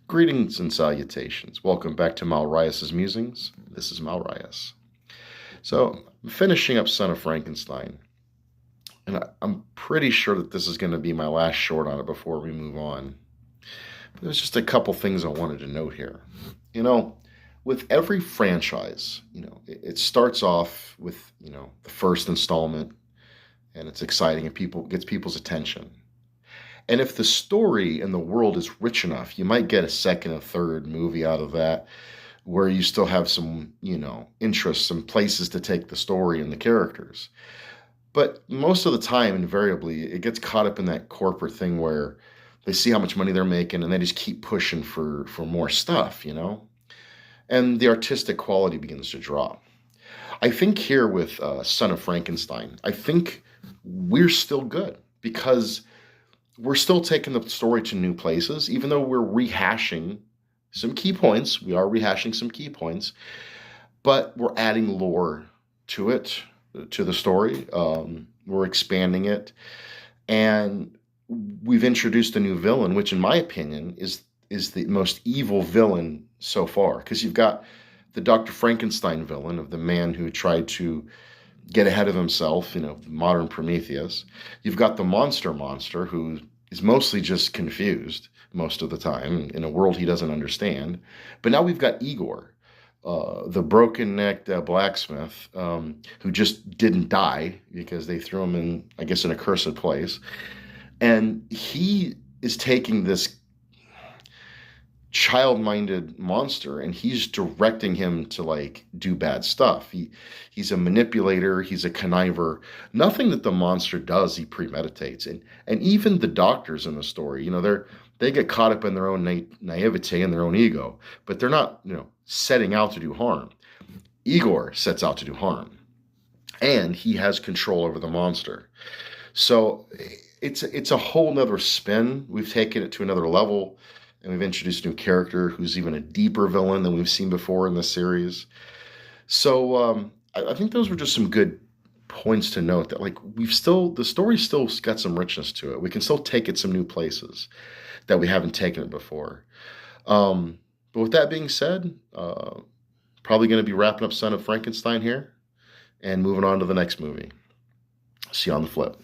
Greetings and salutations. Welcome back to Malraius's Musings. This is Malraius. So, I'm finishing up Son of Frankenstein, and I'm pretty sure that this is going to be my last short on it before we move on. But there's just a couple things I wanted to note here. You know, with every franchise, it starts off with, the first installment, and it's exciting and people gets people's attention. And if the story and the world is rich enough, you might get a second and third movie out of that where you still have some, interests and places to take the story and the characters. But most of the time, invariably, it gets caught up in that corporate thing where they see how much money they're making and they just keep pushing for more stuff. And the artistic quality begins to drop. I think here with Son of Frankenstein, I think we're still good because we're still taking the story to new places, even though we're rehashing some key points. We are rehashing some key points, but we're adding lore to it, to the story. We're expanding it, and we've introduced a new villain, which, in my opinion, is the most evil villain so far. Because you've got the Dr. Frankenstein villain of the man who tried to get ahead of himself, modern Prometheus. You've got the monster who is mostly just confused most of the time in a world he doesn't understand. But now we've got Igor, the broken-necked blacksmith, who just didn't die because they threw him in, I guess, an accursed place. And he is taking this child-minded monster and he's directing him to do bad stuff. He's a manipulator, he's a conniver. Nothing that the monster does he premeditates. And even the doctors in the story, they get caught up in their own naivete and their own ego, but they're not, setting out to do harm. Igor sets out to do harm, and he has control over the monster. So it's a whole nother spin. We've taken it to another level. And we've introduced a new character who's even a deeper villain than we've seen before in the series. So I think those were just some good points to note that the story still got some richness to it. We can still take it some new places that we haven't taken it before. But with that being said, probably going to be wrapping up Son of Frankenstein here and moving on to the next movie. See you on the flip.